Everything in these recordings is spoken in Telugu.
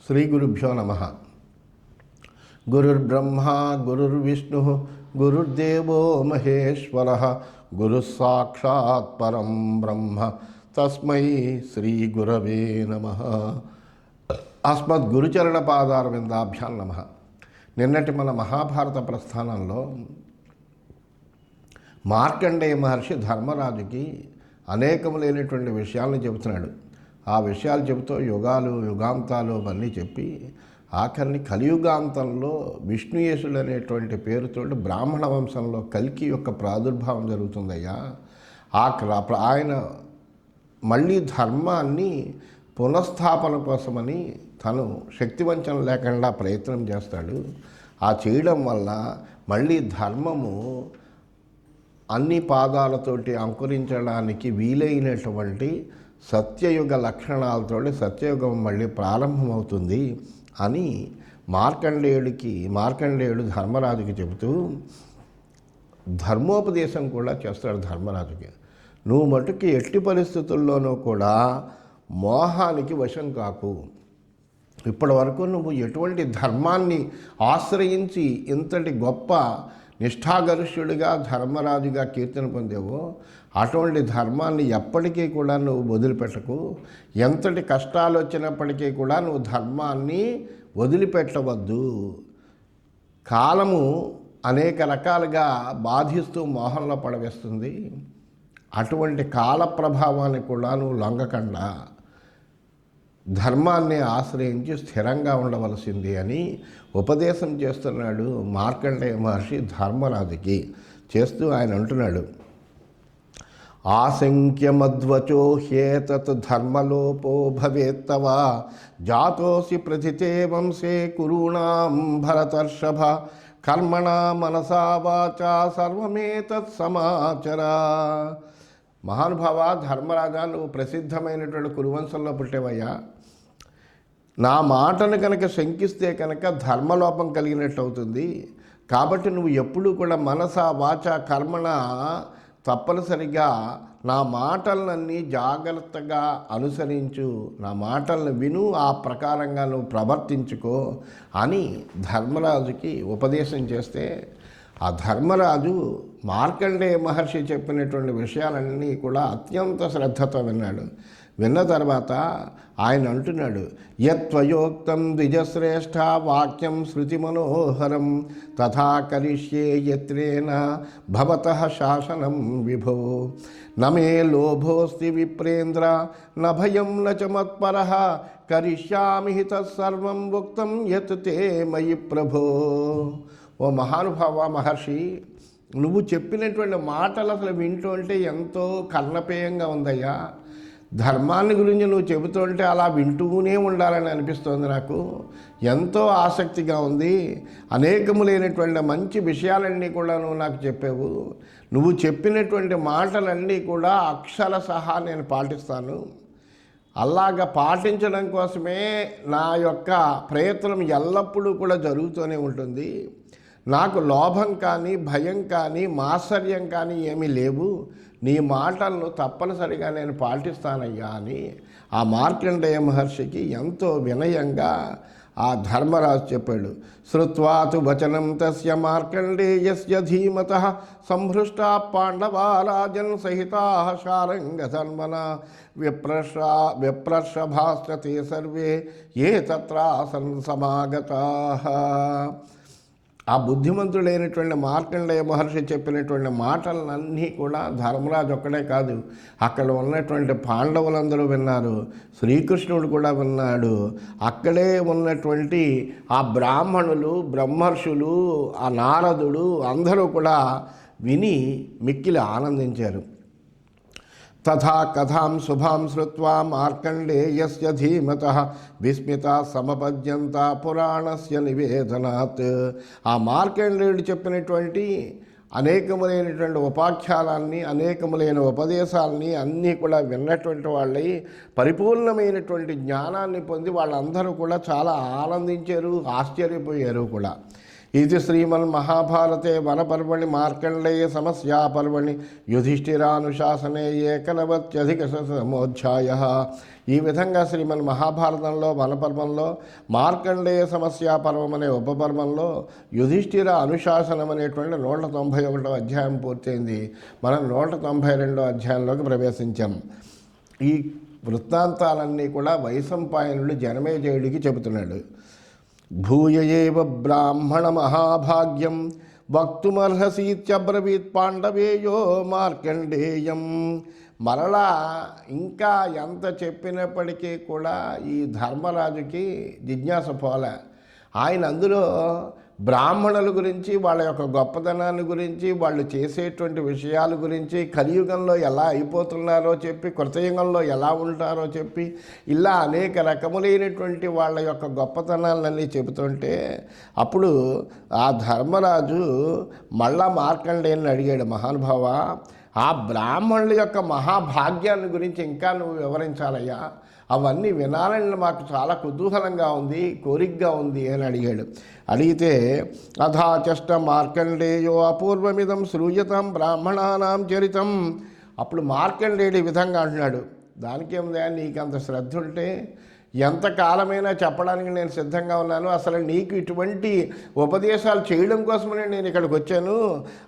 శ్రీ గురుభ్యో నమః. గురుర్బ్రహ్మా గురుర్విష్ణుః గురుర్దేవో మహేశ్వరః గురుః సాక్షాత్ పరం బ్రహ్మ తస్మై శ్రీ గురవే నమః. అస్మద్గురుచరణ పాదారవిందాభ్యాం నమః. నిన్నటి మన మహాభారత ప్రస్థానంలో మార్కండేయ మహర్షి ధర్మరాజుకి అనేకములైనటువంటి విషయాలను చెబుతున్నాడు. ఆ విషయాలు చెబుతూ యుగాలు యుగాంతాలు అవన్నీ చెప్పి ఆఖరిని కలియుగాంతంలో విష్ణుయేశుడు అనేటువంటి పేరుతో బ్రాహ్మణ వంశంలో కల్కి యొక్క ప్రాదుర్భావం జరుగుతుందయ్యా. ఆయన మళ్ళీ ధర్మాన్ని పునఃస్థాపన కోసమని తను శక్తివంచన లేకుండా ప్రయత్నం చేస్తాడు. ఆ చేయడం వల్ల మళ్ళీ ధర్మము అన్ని పాదాలతోటి అంకురించడానికి వీలైనటువంటి సత్యయుగ లక్షణాలతోటి సత్యయుగం మళ్ళీ ప్రారంభమవుతుంది అని మార్కండేయుడు ధర్మరాజుకి చెబుతూ ధర్మోపదేశం కూడా చేస్తాడు. ధర్మరాజుకి నువ్వు మటుకి ఎట్టి పరిస్థితుల్లోనూ కూడా మోహానికి వశం కాకు. ఇప్పటి వరకు నువ్వు ఎటువంటి ధర్మాన్ని ఆశ్రయించి ఇంతటి గొప్ప నిష్ఠాగరుష్యుడిగా ధర్మరాజుగా కీర్తన పొందేవో అటువంటి ధర్మాన్ని ఎప్పటికీ కూడా నువ్వు వదిలిపెట్టకు. ఎంతటి కష్టాలు వచ్చినప్పటికీ కూడా నువ్వు ధర్మాన్ని వదిలిపెట్టవద్దు. కాలము అనేక రకాలుగా బాధిస్తూ మోహంలో పడవేస్తుంది. అటువంటి కాల ప్రభావాన్ని కూడా నువ్వు లొంగకుండా ధర్మాన్ని ఆశ్రయించి స్థిరంగా ఉండవలసింది అని ఉపదేశం చేస్తున్నాడు మార్కండేయ మహర్షి ధర్మరాజుకి. చేస్తూ ఆయన అంటున్నాడు, ఆశంక్యమద్వచో హ్యేతత్ ధర్మలోపో భవేత్తవ జాతోసి ప్రథితే వంశే కురూణాం భరతర్షభ కర్మణా మనసా వాచా సర్వమేతత్ సమాచర. మహానుభావ ధర్మరాజా, నువ్వు ప్రసిద్ధమైనటువంటి కురువంశంలో పుట్టేవయ్యా. నా మాటను కనుక శంకిస్తే కనుక ధర్మలోపం కలిగినట్టు అవుతుంది. కాబట్టి నువ్వు ఎప్పుడూ కూడా మనస వాచ కర్మణ తప్పనిసరిగా నా మాటలన్నీ జాగ్రత్తగా అనుసరించు, నా మాటలను విను, ఆ ప్రకారంగా నువ్వు ప్రవర్తించుకో అని ధర్మరాజుకి ఉపదేశం చేస్తే ఆ ధర్మరాజు మార్కండేయ మహర్షి చెప్పినటువంటి విషయాలన్నీ కూడా అత్యంత శ్రద్ధతో విన్నాడు. విన్న తర్వాత ఆయన అంటున్నాడు, యత్వయోక్తం ద్విజశ్రేష్ఠ వాక్యం శృతి మనోహరం తథా కరిష్యే యత్రేణ భవతః శాసనం విభో నమే లోభోస్తి విప్రేంద్ర న భయం న చ మత్పరః కరిష్యామి తత్సర్వం ఉక్తం యత్ తే మయి ప్రభో. ఓ మహానుభావ మహర్షి, నువ్వు చెప్పినటువంటి మాటలు అసలు వింటుంటే ఎంతో కర్ణపేయంగా ఉందయ్యా. ధర్మాన్ని గురించి నువ్వు చెబుతుంటే అలా వింటూనే ఉండాలని అనిపిస్తోంది నాకు. ఎంతో ఆసక్తిగా ఉంది. అనేకములైనటువంటి మంచి విషయాలన్నీ కూడా నువ్వు నాకు చెప్పావు. నువ్వు చెప్పినటువంటి మాటలన్నీ కూడా అక్షర సహా నేను పాటిస్తాను. అలాగా పాటించడం కోసమే నా యొక్క ప్రయత్నం ఎల్లప్పుడూ కూడా జరుగుతూనే ఉంటుంది. నాకు లోభం కానీ భయం కానీ మాత్సర్యం కానీ ఏమీ లేవు. నీ మాటలను తప్పనిసరిగా నేను పాటిస్తానయ్యా అని ఆ మార్కండేయ మహర్షికి ఎంతో వినయంగా ఆ ధర్మరాజు చెప్పాడు. శ్రుత్వాతు వచనం తస్య మార్కండేయస్య ధీమతః సంహృష్టా పాండవా రాజన్ సహితాః శారంగధన్వన విప్రర్షభాస్త్రతే సర్వే ఏ తత్రాసన్ సమాగతాః. ఆ బుద్ధిమంతుడైనటువంటి మార్కండేయ మహర్షి చెప్పినటువంటి మాటలన్నీ కూడా ధర్మరాజు ఒక్కడే కాదు, అక్కడ ఉన్నటువంటి పాండవులందరూ విన్నారు. శ్రీకృష్ణుడు కూడా విన్నాడు. అక్కడే ఉన్నటువంటి ఆ బ్రాహ్మణులు, బ్రహ్మర్షులు, ఆ నారదుడు అందరూ కూడా విని మిక్కిలి ఆనందించారు. తథా కథాం శుభాం శ్రుత్వా మార్కండేయస్య ధీమతః విస్మితా సమపద్యంత పురాణస్య నివేదనాత్. ఆ మార్కండేయుడు చెప్పినటువంటి అనేకములైనటువంటి ఉపాఖ్యానాన్ని, అనేకములైన ఉపదేశాలని అన్నీ కూడా విన్నటువంటి వాళ్ళై పరిపూర్ణమైనటువంటి జ్ఞానాన్ని పొంది వాళ్ళందరూ కూడా చాలా ఆనందించారు, ఆశ్చర్యపోయారు కూడా. ఇది శ్రీమన్మహాభారతే వనపర్వణి మార్కండేయ సమస్యాపర్వణి యుధిష్ఠిరానుశాసనే ఏకనవత్యధికశతమోధ్యాయ. ఈ విధంగా శ్రీమన్ మహాభారతంలో వనపర్వంలో మార్కండేయ సమస్యాపర్వం అనే ఉపపర్వంలో యుధిష్ఠిర అనుశాసనం అనేటువంటి 191వ అధ్యాయం పూర్తయింది. మనం 192వ అధ్యాయంలోకి ప్రవేశించాం. ఈ వృత్తాంతాలన్నీ కూడా వైశంపాయనుడు జనమేజయుడికి చెబుతున్నాడు. భూయ ఏవ బ్రాహ్మణ మహాభాగ్యం వక్తుమర్హసీత్యబ్రవీత్ పాండవేయో మార్కండేయం. మరలా ఇంకా ఎంత చెప్పినప్పటికీ కూడా ఈ ధర్మరాజుకి జిజ్ఞాస పోలే. ఆయన అందులో బ్రాహ్మణుల గురించి, వాళ్ళ యొక్క గొప్పతనాన్ని గురించి, వాళ్ళు చేసేటువంటి విషయాల గురించి, కలియుగంలో ఎలా అయిపోతున్నారో చెప్పి, కృతయుగంలో ఎలా ఉంటారో చెప్పి, ఇలా అనేక రకములైనటువంటి వాళ్ళ యొక్క గొప్పతనాలన్నీ చెబుతుంటే అప్పుడు ఆ ధర్మరాజు మళ్ళా మార్కండేయుని అడిగాడు, మహానుభావ, ఆ బ్రాహ్మణుల యొక్క మహాభాగ్యాన్ని గురించి ఇంకా నువ్వు వివరించాలయ్యా, అవన్నీ వినాలని మాకు చాలా కుతూహలంగా ఉంది, కోరికగా ఉంది అని అడిగాడు. అడిగితే అథాచష్ట మార్కండేయో అపూర్వమిదం శ్రూయతాం బ్రాహ్మణానాం చరితం. అప్పుడు మార్కండేయుడు ఈ విధంగా అంటున్నాడు, దానికేముందా, నీకంత శ్రద్ధ ఉంటే ఎంతకాలమైనా చెప్పడానికి నేను సిద్ధంగా ఉన్నాను. అసలు నీకు ఇటువంటి ఉపదేశాలు చేయడం కోసమనే నేను ఇక్కడికి వచ్చాను.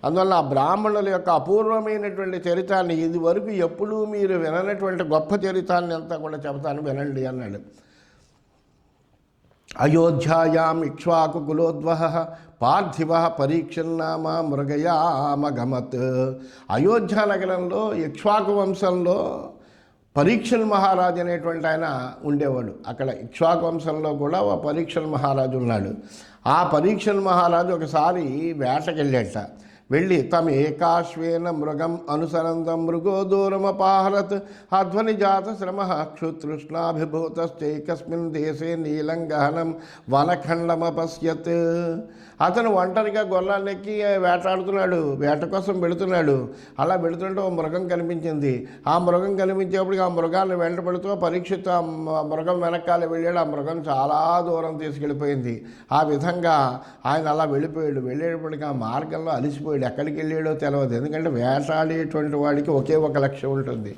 అందువల్ల ఆ బ్రాహ్మణుల యొక్క అపూర్వమైనటువంటి చరితాన్ని, ఇది వరకు ఎప్పుడూ మీరు విననటువంటి గొప్ప చరితాన్ని అంతా కూడా చెబుతాను, వినండి అన్నాడు. అయోధ్యాయాం ఇక్ష్వాకు కులోద్వహ పార్థివ పరీక్షన్నామ మృగయామగమత్. అయోధ్య నగరంలో ఇక్ష్వాకు వంశంలో పరీక్షల్ మహారాజు అనేటువంటి ఆయన ఉండేవాడు. అక్కడ ఇక్ష్వాకు వంశంలో కూడా ఓ పరీక్షల్ మహారాజు ఉన్నాడు. ఆ పరీక్షల్ మహారాజు ఒకసారి వేటకెళ్ళేట. వెళ్ళి తమ ఏకాశ్వేన మృగం అనుసరంతం మృగో దూరమపాహరత్ అధ్వని జాత శ్రమ క్షుతృష్ణాభిభూతశ్చైకస్మిన్ దేశే నీలంగహనం వనఖండమపశ్యత్. అతను ఒంటరిగా గొర్రెలెక్కి వేటాడుతున్నాడు, వేట కోసం వెళుతున్నాడు. అలా వెళుతుంటే ఓ మృగం కనిపించింది. ఆ మృగం కనిపించేప్పటికి ఆ మృగాన్ని వెంటబడుతూ పరీక్షిత్ ఆ మృగం వెనకాల వెళ్ళాడు. ఆ మృగం చాలా దూరం తీసుకెళ్ళిపోయింది. ఆ విధంగా ఆయన అలా వెళ్ళిపోయాడు. వెళ్ళేటప్పటికి ఆ మార్గంలో అలిసిపోయాడు. ఎక్కడికి వెళ్ళాడో తెలియదు. ఎందుకంటే వేటాడేటువంటి వాడికి ఒకే ఒక లక్ష్యం ఉంటుంది.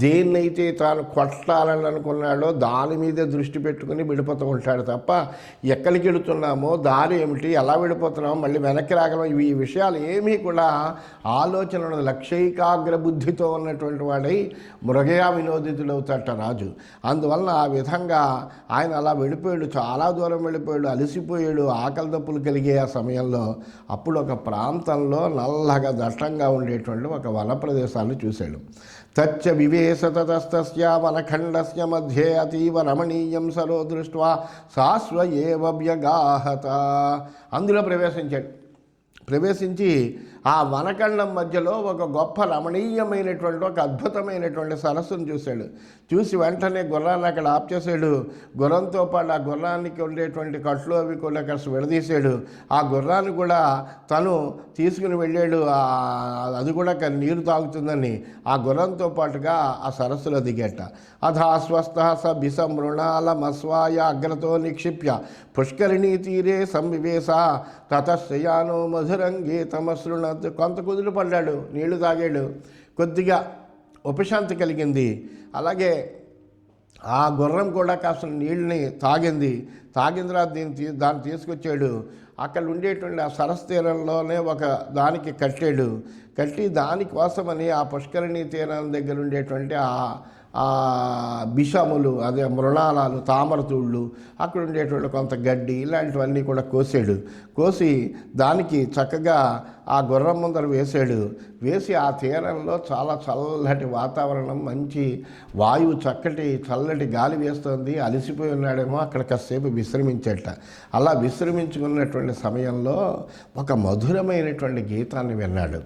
దేన్నైతే తాను కొట్టాలని అనుకున్నాడో దాని మీదే దృష్టి పెట్టుకుని విడిపోతూ ఉంటాడు తప్ప ఎక్కడికి వెళుతున్నామో, దారి ఏమిటి, ఎలా విడిపోతున్నామో, మళ్ళీ వెనక్కి రాగలం, ఈ విషయాలు ఏమీ కూడా ఆలోచన ఉండదు. లక్ష్యైకాగ్ర బుద్ధితో ఉన్నటువంటి వాడై మృగయా వినోదితుడవుతాట రాజు. అందువలన ఆ విధంగా ఆయన అలా వెళ్ళిపోయాడు. చాలా దూరం వెళ్ళిపోయాడు, అలసిపోయాడు, ఆకలి దప్పులు కలిగే ఆ సమయంలో. అప్పుడు ఒక ప్రాంతంలో నల్లగా దట్టంగా ఉండేటువంటి ఒక వన ప్రదేశాన్ని చూశాడు. తచ్చ వివేశతస్తస్య వనఖండస్య మధ్యే అతీవ రమణీయం సరో దృష్ట్వా సాస్వ ఏవ వ్యగాహత. అందులో ప్రవేశించి ఆ వనఖండం మధ్యలో ఒక గొప్ప రమణీయమైనటువంటి ఒక అద్భుతమైనటువంటి సరస్సును చూశాడు. చూసి వెంటనే గుర్రాన్ని అక్కడ ఆప్ చేశాడు. గుర్రంతో పాటు ఆ గుర్రానికి ఉండేటువంటి కట్లు అవి కూడా కాస్త విడదీశాడు. ఆ గుర్రాన్ని కూడా తను తీసుకుని వెళ్ళాడు. అది కూడా నీరు తాగుతుందని ఆ గుర్రంతో పాటుగా ఆ సరస్సులో దిగేట. అథాస్వస్థ స బిసమృణాలమస్వాయ అగ్రతో నిక్షిప్య పుష్కరిణీ తీరే సంవివేశ తతశ్రయానో మధురం గీతమశృణ. కొంత కుదురు పడ్డాడు, నీళ్లు తాగాడు, కొద్దిగా ఉపశాంతి కలిగింది. అలాగే ఆ గుర్రం కూడా కాస్త నీళ్ళని తాగింది. తాగిన తర్వాత దాన్ని తీసుకొచ్చాడు. అక్కడ ఉండేటువంటి ఆ సరస్సు తీరంలోనే ఒక దానికి కట్టి దానికోసమని ఆ పుష్కరిణీ తీరం దగ్గర ఉండేటువంటి ఆ బిషములు, అదే మృణాలాలు, తామరతూళ్ళు, అక్కడ ఉండేటువంటి కొంత గడ్డి ఇలాంటివన్నీ కూడా కోసి దానికి చక్కగా ఆ గుర్రం ముందర వేసి ఆ తీరంలో చాలా చల్లటి వాతావరణం, మంచి వాయువు, చల్లటి గాలి వేస్తుంది. అలసిపోయి ఉన్నాడేమో, అక్కడ కాసేపు విశ్రమించేట. అలా విశ్రమించుకున్నటువంటి సమయంలో ఒక మధురమైనటువంటి గీతాన్ని విన్నాడు.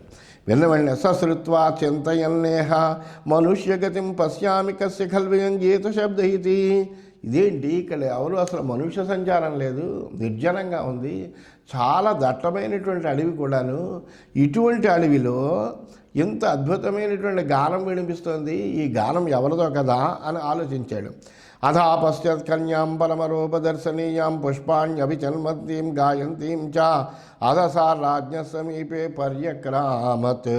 విన్నవెంటనే సశ్రుత్వా చింతయన్నేహ మనుష్యగతిం పశ్యామి కస్య ఖల్వయం గీత శబ్ద ఇది. ఇదేంటి, ఇక్కడ ఎవరు అసలు మనుష్య సంచారం లేదు, నిర్జనంగా ఉంది, చాలా దట్టమైనటువంటి అడవి కూడాను. ఇటువంటి అడవిలో ఇంత అద్భుతమైనటువంటి గానం వినిపిస్తుంది, ఈ గానం ఎవరిదో కదా అని ఆలోచించాడు. అథా పశ్యత్ కన్యాం పరమరూపదర్శనీయాం పుష్పాణ్యభిచన్మతీం గాయంతీం చ అధసా రాజ్ఞ సమీపే పర్యక్రామత్.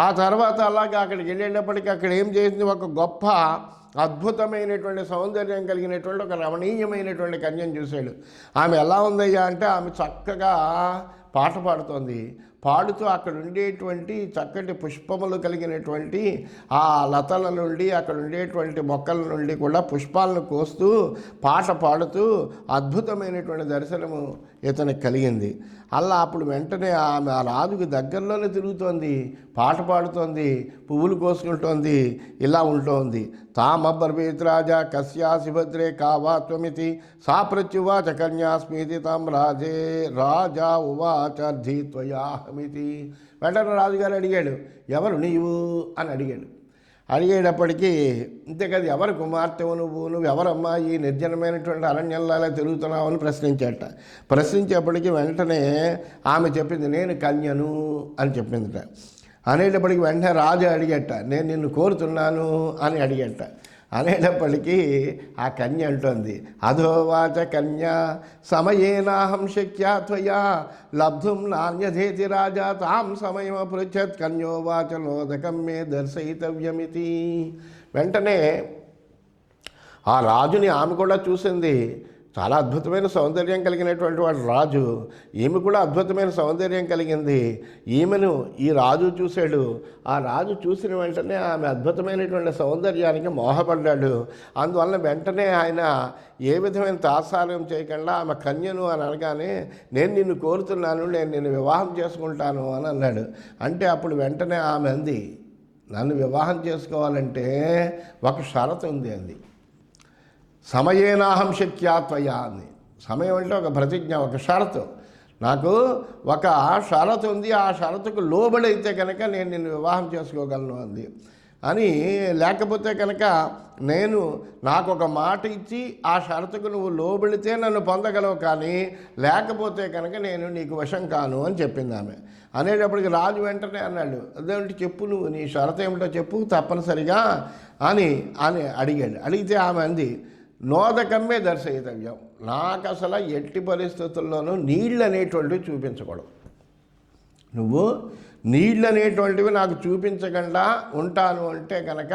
ఆ తర్వాత అలాగే అక్కడికి వెళ్ళేటప్పటికి అక్కడ ఏం చేసింది, ఒక గొప్ప అద్భుతమైనటువంటి సౌందర్యం కలిగినటువంటి ఒక రమణీయమైనటువంటి కన్యను చూశాడు. ఆమె ఎలా ఉందయ్యా అంటే, ఆమె చక్కగా పాట పాడుతోంది. పాడుతూ అక్కడ ఉండేటువంటి చక్కటి పుష్పములు కలిగినటువంటి ఆ లతల నుండి, అక్కడ ఉండేటువంటి మొక్కల నుండి కూడా పుష్పాలను కోస్తూ పాట పాడుతూ అద్భుతమైనటువంటి దర్శనము ఇతనికి కలిగింది. అలా అప్పుడు వెంటనే ఆమె ఆ రాజుకి దగ్గరలోనే తిరుగుతోంది, పాట పాడుతోంది, పువ్వులు కోసుకుంటోంది, ఇలా ఉంటోంది. తామబ్రవీత్ రాజా కస్యాసి భద్రే కావాత్వమితి సా ప్రత్యువాచ కన్యాస్మితి తాం రాజా ఉవాచర్ధిత్వయాహమితి. వెంటనే రాజుగారు అడిగాడు, ఎవరు నీవు అని అడిగాడు. అడిగేటప్పటికీ ఇంతే కదా, ఎవరు కుమార్తెవు నువ్వు ఎవరమ్మా ఈ నిర్జనమైనటువంటి అరణ్యంలాగా తిరుగుతున్నావు అని ప్రశ్నించాట. ప్రశ్నించేప్పటికీ వెంటనే ఆమె చెప్పింది, నేను కన్యను అని చెప్పిందిట. అనేటప్పటికి వెంటనే రాజు అడిగట, నేను నిన్ను కోరుతున్నాను అని అడిగట. అనేటప్పటికీ ఆ కన్య అంటోంది, అధోవాచ కన్య సమయేనాహం శక్యా త్వయా లబ్ధుం నాణ్యధేతి రాజా తాం సమయమపృచ్ఛత్ కన్యోవాచ నోదకం మే దర్శయితవ్యమితి. వెంటనే ఆ రాజుని ఆమె కూడా చూసింది. చాలా అద్భుతమైన సౌందర్యం కలిగినటువంటి వాడు రాజు. ఈమె కూడా అద్భుతమైన సౌందర్యం కలిగింది. ఈమెను ఈ రాజు చూశాడు. ఆ రాజు చూసిన వెంటనే ఆమె అద్భుతమైనటువంటి సౌందర్యానికి మోహపడ్డాడు. అందువల్ల వెంటనే ఆయన ఏ విధమైన తాత్సారం చేయకుండా ఆమె కన్యను అని అనగానే, నేను నిన్ను కోరుతున్నాను, నేను నిన్ను వివాహం చేసుకుంటాను అని అన్నాడు. అంటే అప్పుడు వెంటనే ఆమె అంది, నన్ను వివాహం చేసుకోవాలంటే ఒక షరతు ఉంది అంది. సమయేనాహం శక్యా త్వయా అంది. సమయం అంటే ఒక ప్రతిజ్ఞ, ఒక షరతు. నాకు ఒక షరతు ఉంది, ఆ షరతుకు లోబడైతే కనుక నేను నిన్ను వివాహం చేసుకోగలను అంది. అని లేకపోతే కనుక నాకు ఒక మాట ఇచ్చి ఆ షరతుకు నువ్వు లోబడితే నన్ను పొందగలవు, కానీ లేకపోతే కనుక నేను నీకు వశం కాను అని చెప్పింది ఆమె. అనేటప్పటికి రాజు వెంటనే అన్నాడు, అదేంటి చెప్పు, నువ్వు నీ షరతు ఏమిటో చెప్పు తప్పనిసరిగా అని అని అడిగాడు. అడిగితే ఆమె అంది, నోదకమ్మే దర్శయితవ్యం, నాకు అసలు ఎట్టి పరిస్థితుల్లోనూ నీళ్ళు అనేటువంటివి చూపించకూడదు. నువ్వు నీళ్ళు అనేటువంటివి నాకు చూపించకుండా ఉంటాను అంటే కనుక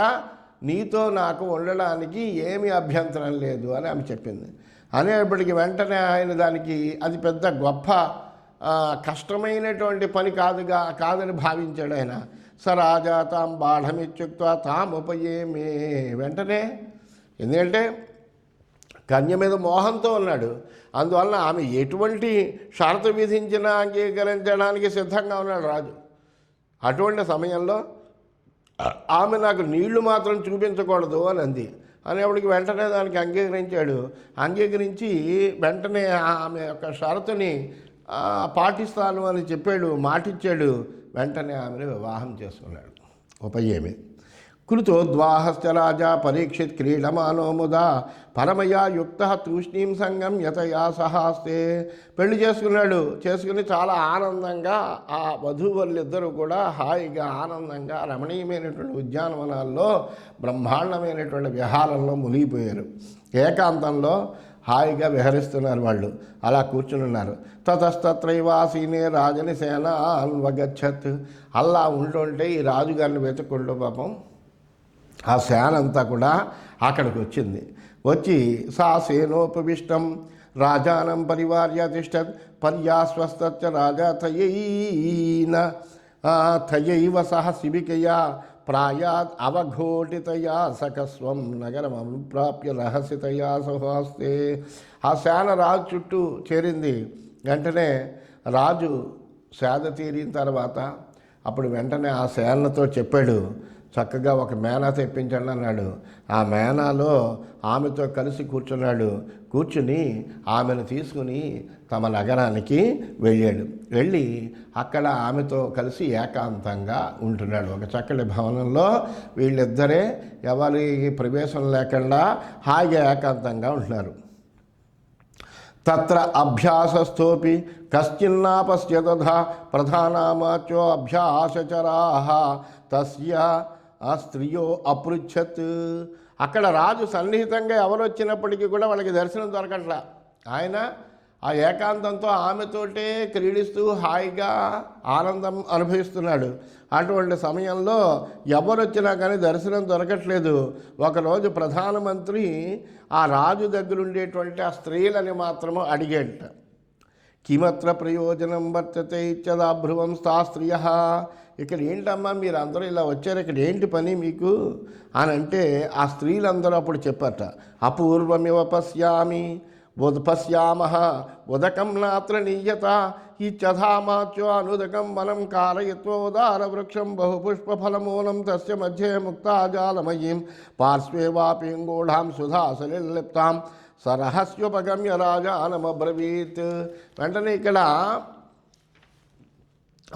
నీతో నాకు ఉండడానికి ఏమీ అభ్యంతరం లేదు అని ఆమె చెప్పింది. అనేప్పటికీ వెంటనే ఆయన దానికి అది పెద్ద గొప్ప కష్టమైనటువంటి పని కాదని భావించాడు ఆయన. స రాజా తాం బాఢమిత్యుక్త్వా తాం ఉపయేమే. వెంటనే ఎందుకంటే కన్య మీద మోహంతో ఉన్నాడు. అందువలన ఆమె ఎటువంటి షరతు విధించినా అంగీకరించడానికి సిద్ధంగా ఉన్నాడు రాజు. అటువంటి సమయంలో ఆమె నాకు నీళ్లు మాత్రం చూపించకూడదు అని అంది. అనేప్పటికి వెంటనే దానికి అంగీకరించాడు. అంగీకరించి వెంటనే ఆమె యొక్క షరతుని పాటిస్తాను అని చెప్పాడు, మాటిచ్చాడు. వెంటనే ఆమెను వివాహం చేసుకున్నాడు. ఉపయేమి కృతోద్వాహశ్చ రాజా పరీక్షిత్ క్రీడమానో ముదా పరమయా యుక్త తూష్ణీం సంగం యతయా సహాస్తే. పెళ్లి చేసుకుని చాలా ఆనందంగా ఆ వధూవరులిద్దరూ కూడా హాయిగా ఆనందంగా రమణీయమైనటువంటి ఉద్యానవనాల్లో బ్రహ్మాండమైనటువంటి విహారంలో మునిగిపోయారు. ఏకాంతంలో హాయిగా విహరిస్తున్నారు వాళ్ళు. అలా కూర్చునున్నారు. తతస్తత్రైవాసీనే రాజని సేన అన్వగచ్చత్. అలా ఉంటుంటే ఈ రాజుగారిని వెతుక్కుంటూ పాపం ఆ సేన అంతా కూడా అక్కడికి వచ్చింది. వచ్చి సా సేనోపవిష్టం రాజానం పరివార్య తిష్టత్ పర్యాస్వస్థ రాజా తయైవ సహ శిబికయా ప్రాయాత్ అవఘోటితయా సకస్వం నగరమనుప్రాప్య రహస్యతయా సుహాస్తే. ఆ సేన రాజు చుట్టూ చేరింది. వెంటనే రాజు సేద తీరిన తర్వాత అప్పుడు వెంటనే ఆ సేనతో చెప్పాడు, చక్కగా ఒక మేనా తెప్పించండి అన్నాడు. ఆ మేనాలో ఆమెతో కలిసి కూర్చున్నాడు. కూర్చుని ఆమెను తీసుకుని తమ నగరానికి వెళ్ళాడు. వెళ్ళి అక్కడ ఆమెతో కలిసి ఏకాంతంగా ఉంటున్నాడు. ఒక చక్కటి భవనంలో వీళ్ళిద్దరే ఎవరి ప్రవేశం లేకుండా హాయిగా ఏకాంతంగా ఉంటున్నారు. తత్ర అభ్యాసస్థోపి కశ్చిన్నాపశ్యతథా ప్రధానామాచో అభ్యాసచరాః తస్య ఆ స్త్రియో అపృచ్ఛత్. అక్కడ రాజు సన్నిహితంగా ఎవరు వచ్చినప్పటికీ కూడా వాళ్ళకి దర్శనం దొరకట్లా. ఆయన ఆ ఏకాంతంతో ఆమెతోటే క్రీడిస్తూ హాయిగా ఆనందం అనుభవిస్తున్నాడు. అటువంటి సమయంలో ఎవరు వచ్చినా కానీ దర్శనం దొరకట్లేదు. ఒకరోజు ప్రధానమంత్రి ఆ రాజు దగ్గర ఉండేటువంటి ఆ స్త్రీలని మాత్రము అడిగేట. కిమత్ర ప్రయోజనం వర్తతే ఇచ్చదా భ్రువం స్థా స్త్రియ. ఇక్కడ ఏంటమ్మా మీరు అందరూ ఇలా వచ్చారు, ఇక్కడ ఏంటి పని మీకు అని అంటే ఆ స్త్రీలందరూ అప్పుడు చెప్పారట. అపూర్వమివ పశ్యామి పశ్యామః ఉదకం నాత్ర నీయత ఇచ్చధామాచ్యో అనుదకం వనం కారయత్వోదార వృక్షం బహుపుష్పఫలమూలం తస్య మధ్యే ముక్తాజాలమయీం పార్శ్వే వాపింగూఢాం సుధాసలిప్తాం సరహస్యోపగమ్య రాజానమబ్రవీత్. వెంటనే ఇక్కడ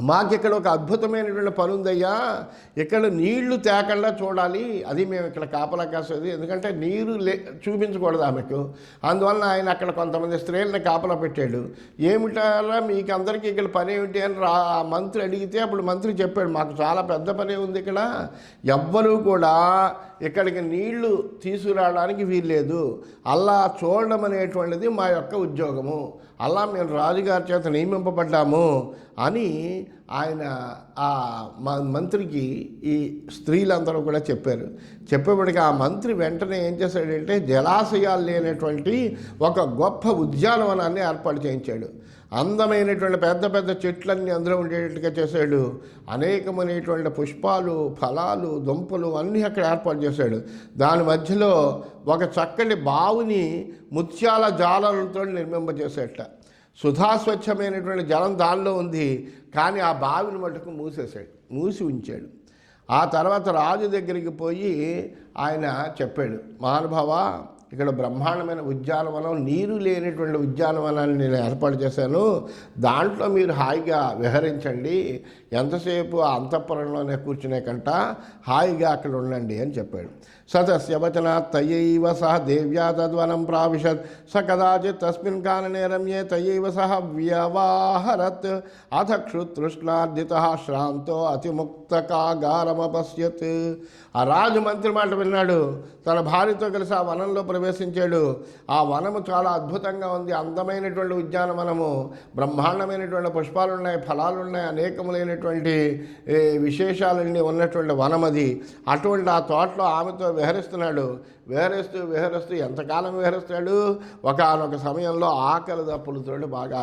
మాకిక్కడ ఒక అద్భుతమైనటువంటి పని ఉందయ్యా, ఇక్కడ నీళ్లు తేకుండా చూడాలి, అది మేము ఇక్కడ కాపలా కాసేది. ఎందుకంటే నీరు చూపించకూడదు ఆమెకు. అందువలన ఆయన అక్కడ కొంతమంది స్త్రీలని కాపలా పెట్టాడు. ఏమిటారా మీకు అందరికీ ఇక్కడ పని ఏమిటి అని మంత్రి అడిగితే అప్పుడు మంత్రి చెప్పాడు, మాకు చాలా పెద్ద పని ఉంది, ఇక్కడ ఎవ్వరూ కూడా ఇక్కడికి నీళ్లు తీసుకురావడానికి వీల్లేదు, అలా చూడడం అనేటువంటిది మా యొక్క ఉద్యోగము, అలా మేము రాజుగారి చేత నియమింపబడ్డాము అని ఆయన ఆ మంత్రికి ఈ స్త్రీలందరూ కూడా చెప్పారు. చెప్పేప్పటికీ ఆ మంత్రి వెంటనే ఏం చేశాడంటే జలాశయాలు లేనటువంటి ఒక గొప్ప ఉద్యానవనాన్ని ఏర్పాటు చేయించాడు. అందమైనటువంటి పెద్ద పెద్ద చెట్లన్నీ అందులో ఉండేటట్టుగా చేశాడు. అనేకమైనటువంటి పుష్పాలు, ఫలాలు, దుంపలు అన్నీ అక్కడ ఏర్పాటు చేశాడు. దాని మధ్యలో ఒక చక్కటి బావిని ముత్యాల జాలలతో నిర్మింపజేసేట. సుధాస్వచ్ఛమైనటువంటి జలం దానిలో ఉంది, కానీ ఆ బావిని మటుకు మూసి ఉంచాడు. ఆ తర్వాత రాజు దగ్గరికి పోయి ఆయన చెప్పాడు, మహానుభావ, ఇక్కడ బ్రహ్మాండమైన ఉద్యానవనం, నీరు లేనటువంటి ఉద్యానవనాన్ని నేను ఏర్పాటు చేశాను, దాంట్లో మీరు హాయిగా విహరించండి, ఎంతసేపు ఆ అంతఃపురంలోనే కూర్చునే కంట హాయిగా అక్కడ ఉండండి అని చెప్పాడు. సతస్య వచనాత్ తయైవ సహ దేవ్యా తద్వనం ప్రావిశత్ స కదాచిత్ తస్మిన్ కాననే రమ్యే తయైవ సహ వ్యవాహరత్ అథ క్షుతృష్ణార్దితః శ్రాంతో అతిముక్తకాగారమపశ్యత్. ఆ రాజు మంత్రి మాట విన్నాడు, తన భార్యతో కలిసి ఆ వనంలో ప్రవేశించాడు. ఆ వనము చాలా అద్భుతంగా ఉంది, అందమైనటువంటి ఉద్యానవనము, బ్రహ్మాండమైనటువంటి పుష్పాలు ఉన్నాయి, ఫలాలు ఉన్నాయి, అనేకములైనటువంటి విశేషాలన్నీ ఉన్నటువంటి వనం అది. అటువంటి ఆ తోటలో ఆమెతో విహరిస్తున్నాడు. విహరిస్తూ ఎంతకాలం విహరిస్తాడు, ఒకానొక సమయంలో ఆకలి దప్పులతో బాగా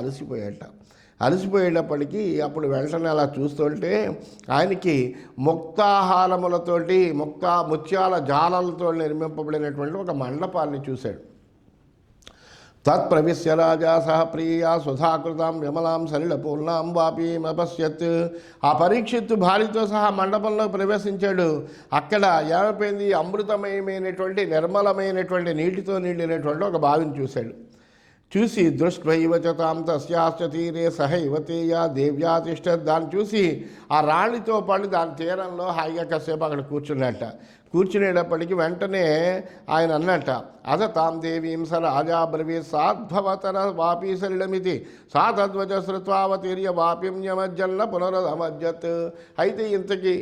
అలసిపోయేటప్పటికీ అప్పుడు వెంటనే అలా చూస్తుంటే ఆయనకి ముక్తాహారములతోటి ముత్యాల జాలలతో నిర్మింపబడినటువంటి ఒక మండపాన్ని చూశాడు. తత్ప్రవిశ్య రాజా సహ ప్రియా సుధాకృతాం విమలాం సలిలపూర్ణాం వాపీమపశ్యత్. ఆ పరీక్షిత్తు భార్యతో సహా మండపంలో ప్రవేశించాడు. అక్కడ ఏమైపోయింది, అమృతమయమైనటువంటి నిర్మలమైనటువంటి నీటితో నిండినటువంటి ఒక బావిని చూశాడు. చూసి దృష్ట్వైవ చ తాం తస్యాశ్చ తీరే సహైవ తేయా దేవ్యా తిష్టత్. దాన్ని చూసి ఆ రాణితో పాటు దాని తీరంలో హాయిగా కాసేపు అక్కడ కూర్చునేటప్పటికి వెంటనే ఆయన అన్నట్ట, అథ తాం దేవీం స రాజా బ్రవీత్ సాద్భవతర వాపీ సలిలమితి సా తద్వచ శ్రుత్వావతీర్య వాపిమ్యమజ్జన్న పునరమజ్జత్. అయితే ఇంతకీ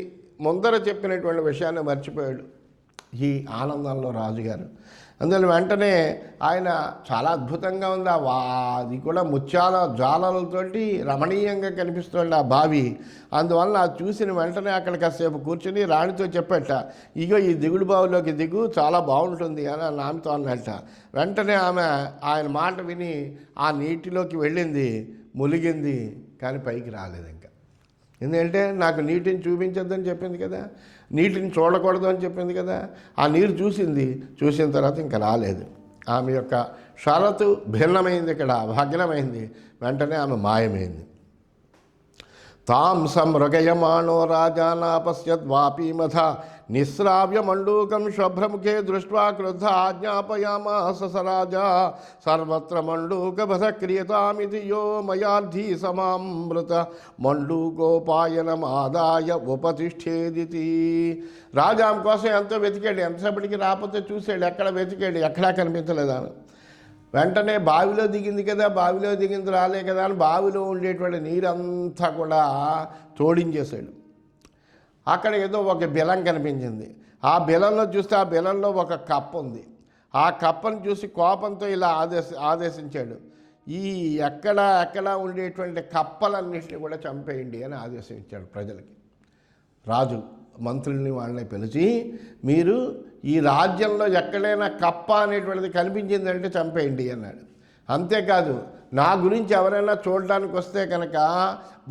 ముందర చెప్పినటువంటి విషయాన్ని మర్చిపోయాడు ఈ ఆనందంలో రాజుగారు. అందువల్ల వెంటనే ఆయన చాలా అద్భుతంగా ఉంది, అది కూడా ముత్యాల జాలలతోటి రమణీయంగా కనిపిస్తుంది ఆ బావి. అందువల్ల అది చూసిన వెంటనే అక్కడ కాసేపు కూర్చుని రాణితో చెప్పట, ఇగో ఈ దిగుడు బావిలోకి దిగు, చాలా బాగుంటుంది అని ఆమెతో అన్నట్ట. వెంటనే ఆమె ఆయన మాట విని ఆ నీటిలోకి వెళ్ళింది, ములిగింది, కానీ పైకి రాలేదు. ఇంకా ఎందుకంటే నాకు నీటిని చూపించొద్దని చెప్పింది కదా, నీటిని చూడకూడదు అని చెప్పింది కదా. ఆ నీరు చూసిన తర్వాత ఇంకా రాలేదు. ఆమె యొక్క షరతు భిన్నమైంది, ఇక్కడ భగ్నమైంది. వెంటనే ఆమె మాయమైంది. తాం సంమృగయమాణో రాజానాపశ్యద్వాపీమథ నిస్రావ్య మండూకం శుభ్రముఖే దృష్ట్వా క్రుద్ధ ఆజ్ఞాపయామాస స రాజా సర్వత్ర మండూకబధ క్రియతామితి యో మయార్థీ సమామృత మండూకోపాయనమాదాయ ఉపతిష్ఠేదితి. రాజా ఆమె కోసం ఎంతో వెతికాడు, ఎంతసేపటికి రాకపోతే చూశాడు, ఎక్కడ వెతికాడు, ఎక్కడా కనిపించలేదు. వెంటనే బావిలో దిగింది కదా, బావిలో దిగింది రాలే కదా అని బావిలో ఉండేటువంటి నీరంతా కూడా తోడించేశాడు. అక్కడ ఏదో ఒక బిలం కనిపించింది. ఆ బిలంలో చూస్తే ఆ బిలంలో ఒక కప్ప ఉంది. ఆ కప్పను చూసి కోపంతో ఇలా ఆదేశించాడు, ఈ ఎక్కడ ఉండేటువంటి కప్పలన్నింటినీ కూడా చంపేయండి అని ఆదేశించాడు ప్రజలకి. రాజు మంత్రుల్ని వాళ్ళని పిలిచి, మీరు ఈ రాజ్యంలో ఎక్కడైనా కప్ప అనేటువంటిది కనిపించిందంటే చంపేయండి అన్నాడు. అంతేకాదు, నా గురించి ఎవరైనా చూడడానికి వస్తే కనుక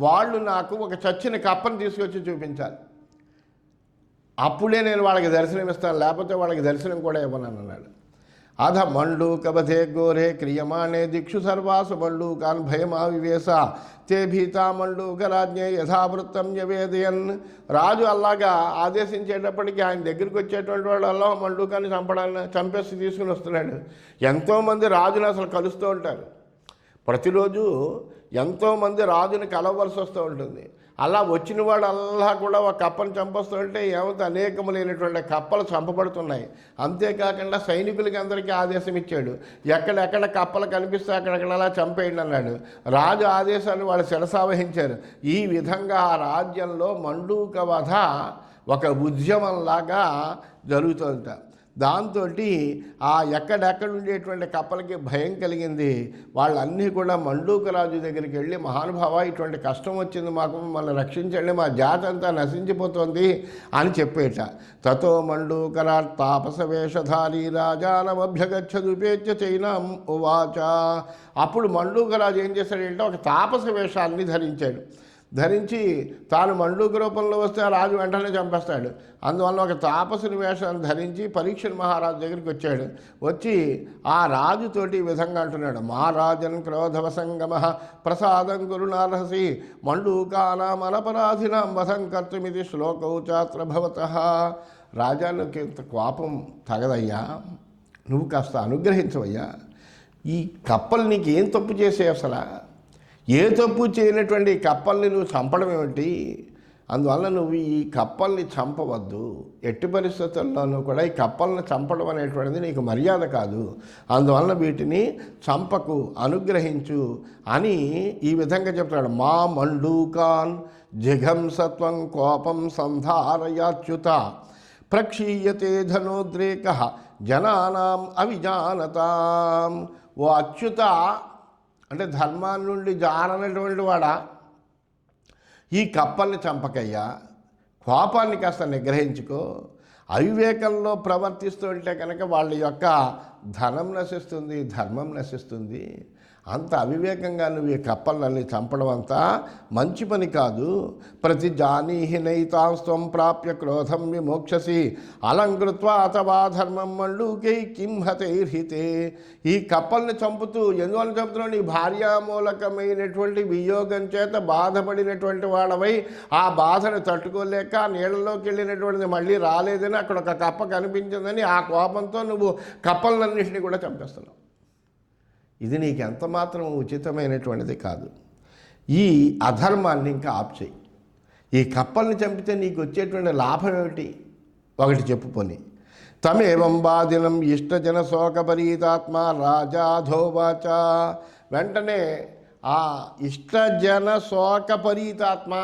వాళ్ళు నాకు ఒక చచ్చిన కప్పను తీసుకొచ్చి చూపించాలి, అప్పుడే నేను వాళ్ళకి దర్శనం ఇస్తాను, లేకపోతే వాళ్ళకి దర్శనం కూడా ఇవ్వను అన్నాడు. అధ మండూకవధే ఘోరే క్రియమాణే దిక్షు సర్వాసు మండూకాన్ భయమావివేశ తే భీతా మండూకరాజ్ఞే యథావృత్తం యవేదయన్. రాజు అలాగా ఆదేశించేటప్పటికీ ఆయన దగ్గరికి వచ్చేటువంటి వాళ్ళు అలా మండూకాన్ని చంపేసి తీసుకుని వస్తున్నాడు. ఎంతోమంది రాజును అసలు కలుస్తూ ఉంటారు, ప్రతిరోజు ఎంతోమంది రాజుని కలవలసి వస్తూ ఉంటుంది. అలా వచ్చిన వాళ్ళల్లా కూడా ఒక కప్పను చంపొస్తుంటే ఏమైతే అనేకములైనటువంటి కప్పలు చంపబడుతున్నాయి. అంతేకాకుండా సైనికులకి అందరికీ ఆదేశం ఇచ్చాడు, ఎక్కడెక్కడ కప్పలు కనిపిస్తే అక్కడెక్కడ అలా చంపేయండి అన్నాడు. రాజు ఆదేశాన్ని వాళ్ళు శిరసావహించారు. ఈ విధంగా ఆ రాజ్యంలో మండూక వధ ఒక ఉద్యమంలాగా జరుగుతుంట. దాంతో ఆ ఎక్కడెక్కడ ఉండేటువంటి కప్పలకి భయం కలిగింది. వాళ్ళన్నీ కూడా మండూకరాజు దగ్గరికి వెళ్ళి, మహానుభావ ఇటువంటి కష్టం వచ్చింది, మాకు మమ్మల్ని రక్షించండి, మా జాతి అంతా నశించిపోతుంది అని చెప్పేట. తతో మండూకరా తాపస వేషధారీ రాజానమభ్యగచ్చదుపేచ్చ చైనాం ఉవాచ. అప్పుడు మండూకరాజు ఏం చేశాడంటే ఒక తాపస వేషాన్ని ధరించి తాను మండూక రూపంలో వస్తే ఆ రాజు వెంటనే చంపేస్తాడు. అందువల్ల ఒక తాపసుని వేషాన్ని ధరించి పరీక్షణ్ మహారాజు దగ్గరికి వచ్చాడు. వచ్చి ఆ రాజుతోటి ఈ విధంగా అంటున్నాడు, మహారాజన్ క్రోధవసంగమ ప్రసాదం గురునార్హసి మండూకానాం అనపరాధినాం వధం కర్తుమిది శ్లోకౌచాత్ర భవతః. రాజానికి ఇంత కోపం తగదయ్యా, నువ్వు కాస్త అనుగ్రహించవయ్యా. ఈ కప్పలు నీకు ఏం తప్పు చేసే, అసలు ఏ తప్పు చేయనటువంటి కప్పల్ని నువ్వు చంపడం ఏమిటి? అందువల్ల నువ్వు ఈ కప్పల్ని చంపవద్దు, ఎట్టి పరిస్థితుల్లోనూ కూడా ఈ కప్పల్ని చంపడం అనేటువంటిది నీకు మర్యాద కాదు, అందువల్ల వీటిని చంపకు, అనుగ్రహించు అని ఈ విధంగా చెప్తాడు. మా మండూకాన్ జిఘంసత్వం కోపం సంధారయాచ్యుత ప్రక్షీయతే ధనోద్రేక జనానాం అవిజానతాం. ఓ అచ్యుత అంటే ధర్మాన్ని నుండి జారనటువంటి వాడా, ఈ కప్పల్ని చంపకయ్యా, కోపాన్ని కాస్త నిగ్రహించుకో. అవివేకంలో ప్రవర్తిస్తూ ఉంటే కనుక వాళ్ళ యొక్క ధనం నశిస్తుంది, ధర్మం నశిస్తుంది. అంత అవివేకంగా నువ్వు ఈ కప్పల్ని చంపడం అంతా మంచి పని కాదు. ప్రతి జానీహి నైతాంస్వం ప్రాప్య క్రోధం విమోక్షసి అలంకృత్వా అథవా ధర్మం మండూకై కిం హతైర్హితే. ఈ కప్పల్ని చంపుతూ ఎందువల్ల చంపుతున్నావు? నీ భార్యామూలకమైనటువంటి వియోగం చేత బాధపడినటువంటి వాడవై ఆ బాధను తట్టుకోలేక నీళ్ళలోకి వెళ్ళినటువంటిది మళ్ళీ రాలేదని అక్కడ ఒక కప్ప కనిపించిందని ఆ కోపంతో నువ్వు కప్పలన్నింటినీ కూడా చంపేస్తున్నావు. ఇది నీకు ఎంత మాత్రం ఉచితమైనటువంటిది కాదు. ఈ అధర్మాన్ని ఇంకా ఆప్ చేయి. ఈ కప్పల్ని చంపితే నీకు వచ్చేటువంటి లాభం ఏమిటి? ఒకటి చెప్పుకొని, తమేవం బాధినం ఇష్టజన శోకపరీతాత్మ రాజాధోవాచ. వెంటనే ఆ ఇష్టజన శోకపరీతాత్మ,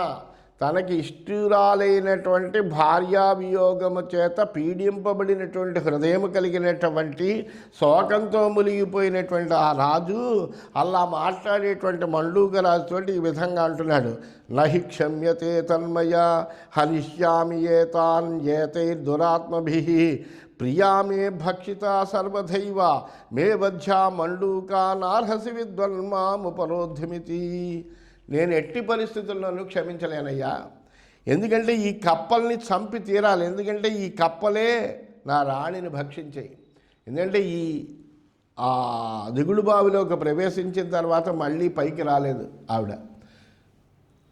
తనకి ఇష్టురాలైనటువంటి భార్యావియోగము చేత పీడింపబడినటువంటి హృదయం కలిగినటువంటి శోకంతో మునిగిపోయినటువంటి ఆ రాజు అలా మాట్లాడేటువంటి మండూక రాజుతోటి ఈ విధంగా అంటున్నాడు, నహి క్షమ్యతే తన్మయ హనిష్యామి ఏతాన్ ఏతైర్దురాత్మభిః ప్రియా మే భక్షిత సర్వధైవ మే వధ్యా మండూకానార్హసి విద్వన్మాముపరోధ్యమితి. నేను ఎట్టి పరిస్థితుల్లోనూ క్షమించలేనయ్యా, ఎందుకంటే ఈ కప్పల్ని చంపి తీరాలి. ఎందుకంటే ఈ కప్పలే నా రాణిని భక్షించాయి. ఎందుకంటే ఈ దిగుడు బావిలోకి ప్రవేశించిన తర్వాత మళ్ళీ పైకి రాలేదు ఆవిడ.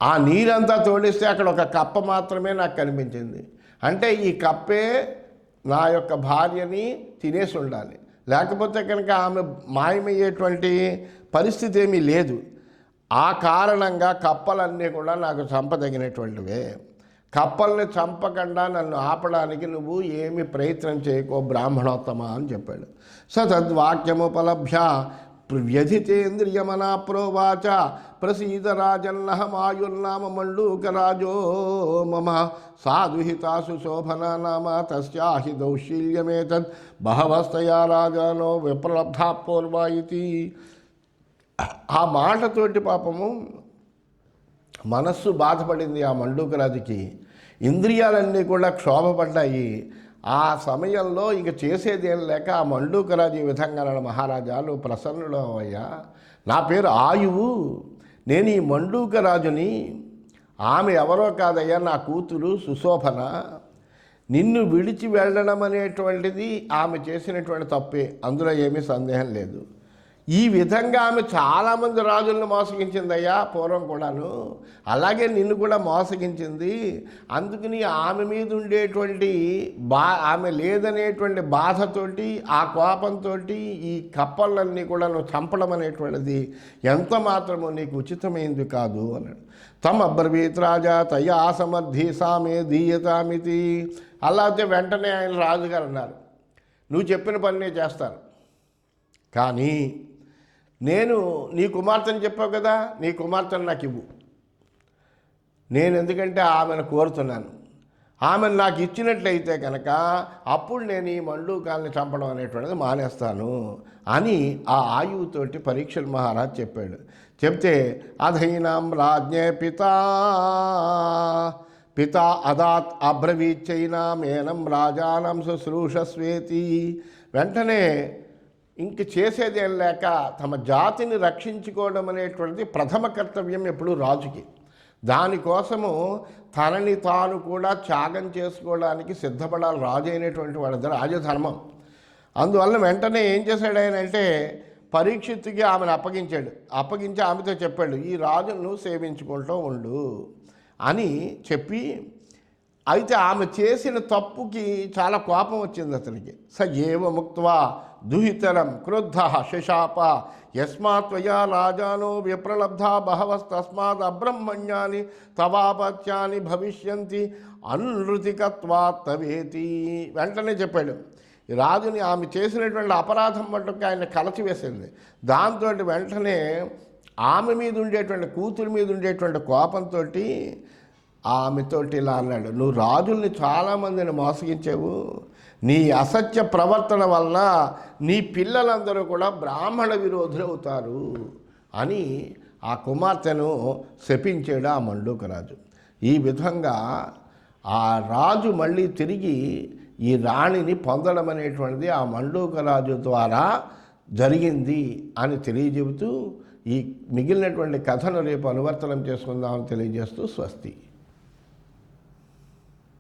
ఆ నీరంతా తోడిస్తే అక్కడ ఒక కప్ప మాత్రమే నాకు కనిపించింది. అంటే ఈ కప్పే నా యొక్క భార్యని తినేసి ఉండాలి, లేకపోతే కనుక ఆమె మాయమయ్యేటువంటి పరిస్థితి ఏమీ లేదు. ఆ కారణంగా కప్పలన్నీ కూడా నాకు చంపదగినటువంటివే. కప్పల్ని చంపకుండా నన్ను ఆపడానికి నువ్వు ఏమి ప్రయత్నం చేయకో బ్రాహ్మణోత్తమ అని చెప్పాడు. స తద్వాక్యముపలభ్య వ్యధితేంద్రియమనా ప్రోవాచ ప్రసీద రాజన్నహమాయుర్నామ మండూకరాజో మమ సాధుహితాసు శోభనా నామ తస్యాహి దౌశీల్యమేతద్ బహవస్తయా రాజానో విప్రలబ్ధా పూర్వ ఇతి. ఆ మాటతోటి పాపము మనస్సు బాధపడింది ఆ మండూకరాజుకి. ఇంద్రియాలన్నీ కూడా క్షోభపడ్డాయి. ఆ సమయంలో ఇంక చేసేదేం లేక ఆ మండూకరాజు ఈ విధంగా అన్నాడు, మహారాజాలు ప్రసన్నుడు అయ్యా, నా పేరు ఆయువు, నేను ఈ మండూకరాజుని, ఆమె ఎవరో కాదయ్యా నా కూతురు సుశోభన. నిన్ను విడిచి వెళ్ళడం అనేటువంటిది ఆమె చేసినటువంటి తప్పే, అందులో ఏమీ సందేహం లేదు. ఈ విధంగా ఆమె చాలామంది రాజులను మోసగించిందయ్యా పూర్వం కూడాను, అలాగే నిన్ను కూడా మోసగించింది. అందుకని ఆమె మీద ఉండేటువంటి ఆమె లేదనేటువంటి బాధతోటి ఆ కోపంతో ఈ కప్పలన్నీ కూడా నువ్వు చంపడం అనేటువంటిది ఎంత మాత్రమో నీకు ఉచితమైంది కాదు అన్నాడు. తమ అబ్రవీత్ రాజా తయా సమర్థి సామే దీయతామితి. అలా అయితే వెంటనే ఆయన రాజుగారు అన్నారు, నువ్వు చెప్పిన పని చేస్తాను, కానీ నేను నీ కుమార్తెని చెప్పావు కదా, నీ కుమార్తెను నాకు ఇవ్వు. నేను ఎందుకంటే ఆమెను కోరుతున్నాను, ఆమెను నాకు ఇచ్చినట్లయితే కనుక అప్పుడు నేను ఈ మండూకాల్ని చంపడం అనేటువంటిది మానేస్తాను అని ఆ ఆయువుతోటి పరీక్షలు మహారాజ్ చెప్పాడు. చెప్తే అధైనాం రాజ్ఞే పితా అదాత్ అబ్రవీచ్చైనామేనం రాజానం శుశ్రూషస్వేతి. వెంటనే ఇంక చేసేదేం లేక తమ జాతిని రక్షించుకోవడం అనేటువంటిది ప్రథమ కర్తవ్యం ఎప్పుడు రాజుకి. దానికోసము తనని తాను కూడా త్యాగం చేసుకోవడానికి సిద్ధపడాలి రాజు అయినటువంటి వాడి రాజధర్మం. అందువల్ల వెంటనే ఏం చేశాడు ఆయన అంటే పరీక్షిత్తుకి ఆమెను అప్పగించి ఆమెతో చెప్పాడు, ఈ రాజును సేవించుకుంటూ ఉండు అని చెప్పి. అయితే ఆమె చేసిన తప్పుకి చాలా కోపం వచ్చింది అతనికి. స ఏవ ముక్త్వా దుహితరం క్రుద్ధ శశాప యస్మాత్వయా రాజానో విప్రలబ్ధా బహవస్తస్మాద్ అబ్రహ్మణ్యాని తవాపత్యాని భవిష్యంతి అనృతికత్వాత్ తవేతి. వెంటనే చెప్పాడు, రాజుని ఆమె చేసినటువంటి అపరాధం మటుకు ఆయన కలచివేసింది. దాంతో వెంటనే ఆమె మీద ఉండేటువంటి కూతురు మీద ఉండేటువంటి కోపంతో ఆమెతోటి ఇలా అన్నాడు, నువ్వు రాజుల్ని చాలామందిని మోసగించావు, నీ అసత్య ప్రవర్తన వలన నీ పిల్లలందరూ కూడా బ్రాహ్మణ విరోధులు అవుతారు అని ఆ కుమార్తెను శపించాడు ఆ మండూకరాజు. ఈ విధంగా ఆ రాజు మళ్ళీ తిరిగి ఈ రాణిని పొందడం అనేటువంటిది ఆ మండూకరాజు ద్వారా జరిగింది అని తెలియజెబుతూ ఈ మిగిలినటువంటి కథను రేపు అనువర్తనం చేసుకుందామని తెలియజేస్తూ స్వస్తి.